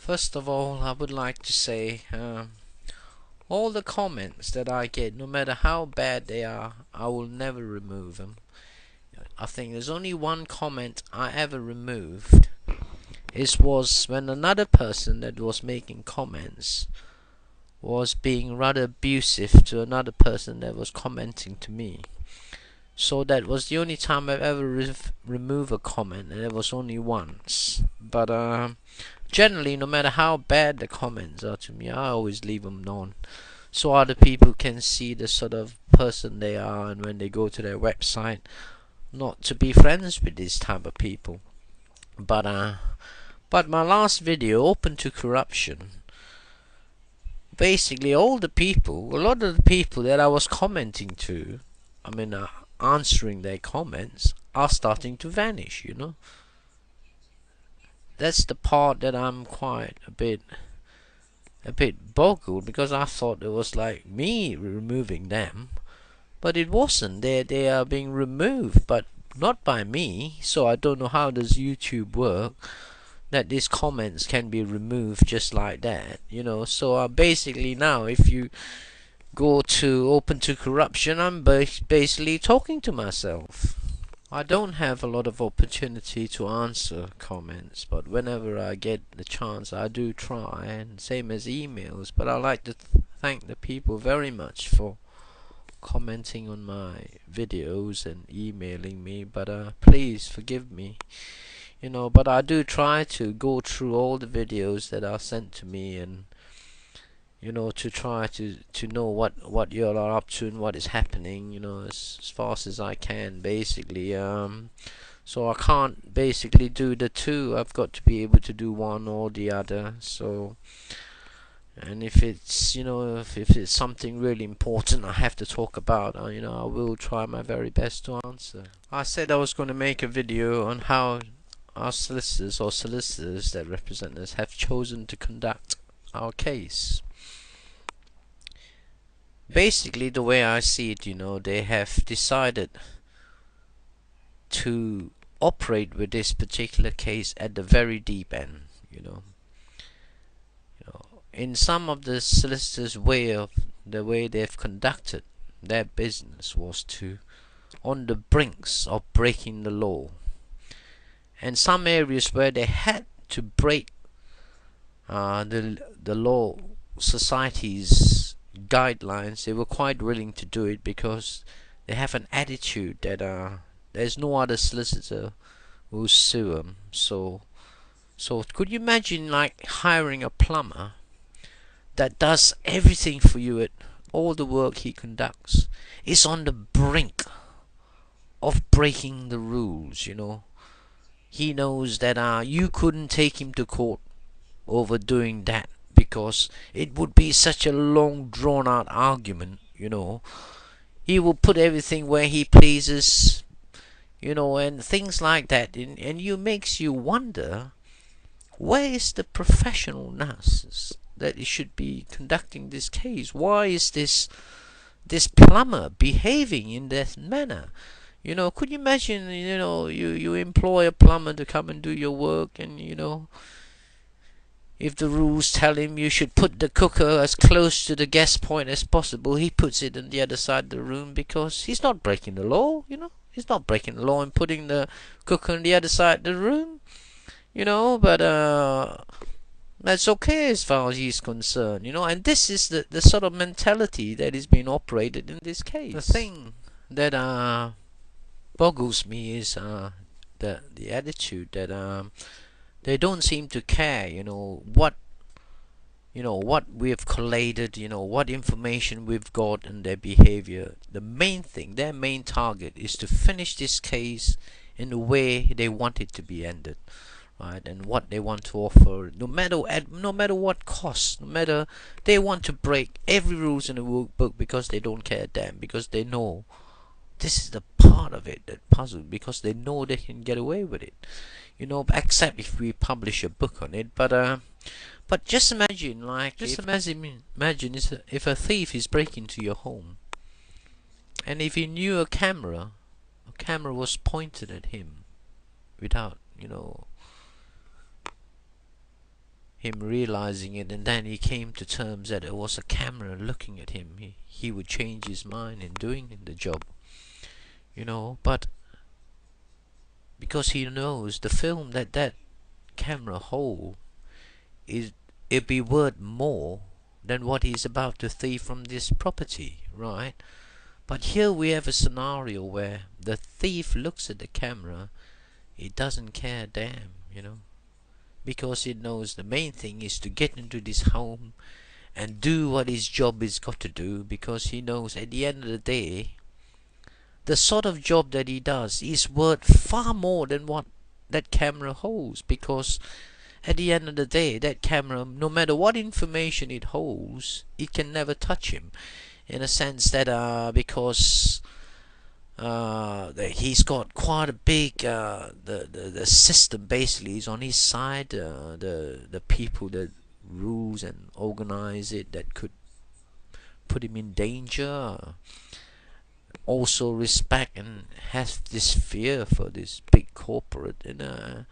First of all, I would like to say all the comments that I get, no matter how bad they are, I will never remove them. I think there's only one comment I ever removed. It was when another person that was making comments was being rather abusive to another person that was commenting to me. So that was the only time I've ever removed a comment, and it was only once. But generally, no matter how bad the comments are to me, I always leave them known, so other people can see the sort of person they are, and when they go to their website, not to be friends with this type of people. But my last video, open to corruption, basically a lot of the people that I was commenting to, answering their comments, are starting to vanish. That's the part that I'm quite a bit boggled, because I thought it was like me removing them, but it wasn't. They are being removed, but not by me. So I don't know how does YouTube work, that these comments can be removed just like that. So basically now, if you go to open to corruption, I'm basically talking to myself. I don't have a lot of opportunity to answer comments, but whenever I get the chance, I do try, and same as emails. But I like to thank the people very much for commenting on my videos and emailing me, but please forgive me. But I do try to go through all the videos that are sent to me, and to try to know what you all are up to and what is happening, as fast as I can, basically. So I can't basically do the two. I've got to be able to do one or the other. So, and if it's if it's something really important I have to talk about, I will try my very best to answer. I said I was going to make a video on how our solicitors that represent us have chosen to conduct our case. Basically, the way I see it, they have decided to operate with this particular case at the very deep end. In some of the solicitors' the way they've conducted their business was to on the brinks of breaking the law, and some areas where they had to break the law society's guidelines, they were quite willing to do it, because they have an attitude that there's no other solicitor who will sue them. So could you imagine like hiring a plumber that does everything for you, at all the work he conducts is on the brink of breaking the rules. He knows that you couldn't take him to court over doing that, because it would be such a long drawn out argument. He will put everything where he pleases, and things like that, and you makes you wonder, where is the professionalness that it should be conducting this case? Why is this plumber behaving in that manner? Could you imagine, you employ a plumber to come and do your work, and if the rules tell him you should put the cooker as close to the gas point as possible, he puts it on the other side of the room, because he's not breaking the law. He's not breaking the law in putting the cooker on the other side of the room. But that's okay as far as he's concerned. And this is the sort of mentality that is being operated in this case. The thing that boggles me is the attitude that they don't seem to care, what we've collated, what information we've got, and their behavior. The main thing, their main target, is to finish this case in the way they want it to be ended, right? And what they want to offer, no matter what cost, no matter, they want to break every rules in the workbook, because they don't care a damn, because they know this is the part of it that puzzles, because they know they can get away with it. Except if we publish a book on it. But just imagine, imagine if a thief is breaking into your home, and if he knew a camera was pointed at him without, him realizing it, and then he came to terms that it was a camera looking at him. He would change his mind in doing the job, but because he knows the film that camera hold is, it be worth more than what he's about to thieve from this property, right? But here we have a scenario where the thief looks at the camera, he doesn't care a damn, because he knows the main thing is to get into this home and do what his job is got to do, because he knows at the end of the day, the sort of job that he does is worth far more than what that camera holds, because at the end of the day, that camera, no matter what information it holds, it can never touch him, in a sense that because he's got quite a big the system basically is on his side. The people that rules and organize it that could put him in danger also respect and has this fear for this big corporate, and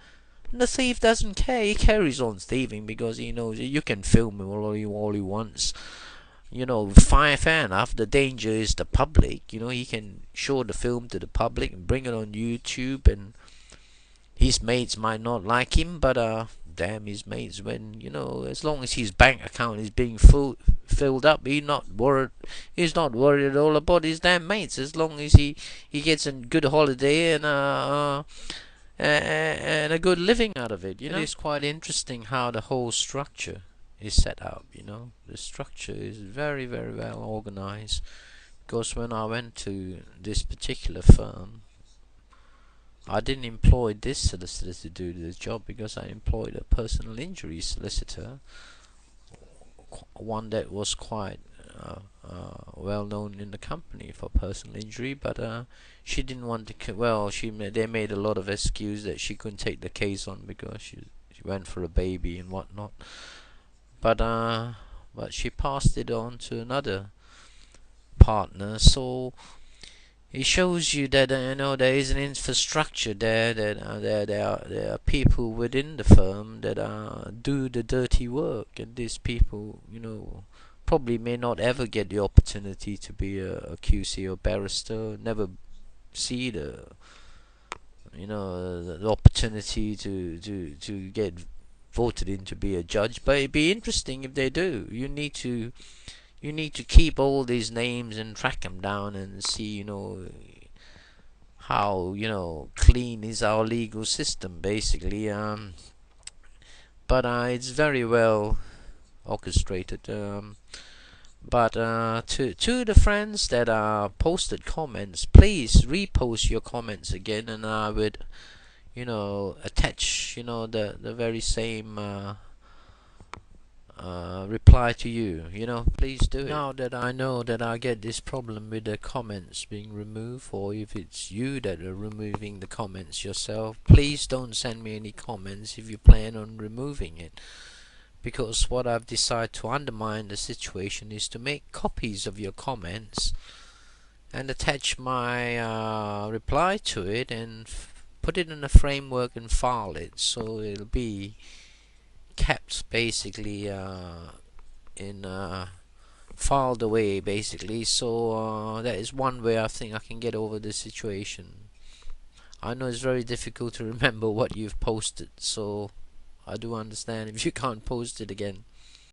the thief doesn't care. He carries on thieving because he knows you can film him all he wants. Fair enough, the danger is the public. He can show the film to the public and bring it on YouTube, and his mates might not like him, but damn his mates, when as long as his bank account is being filled up, he's not worried at all about his damn mates, as long as he gets a good holiday and a good living out of it. It is quite interesting how the whole structure is set up. The structure is very, very well organized, because when I went to this particular firm, I didn't employ this solicitor to do this job, because I employed a personal injury solicitor, one that was quite well known in the company for personal injury, but she didn't want to. They made a lot of excuse that she couldn't take the case on because she went for a baby and whatnot. But she passed it on to another partner, so it shows you that there is an infrastructure there, that there are people within the firm that do the dirty work, and these people probably may not ever get the opportunity to be a QC or barrister, never see the opportunity to get voted in to be a judge, but it'd be interesting if they do. You need to keep all these names and track them down and see how clean is our legal system basically. But it's very well orchestrated. But to the friends that posted comments, please repost your comments again, and I would attach the very same reply to you. Please do it. Now that I know that I get this problem with the comments being removed, or if it's you that are removing the comments yourself, please don't send me any comments if you plan on removing it, because what I've decided to undermine the situation is to make copies of your comments and attach my reply to it and put it in a framework and file it, so it'll be kept basically in filed away basically. So that is one way I think I can get over the situation. I know it's very difficult to remember what you've posted, so I do understand if you can't post it again.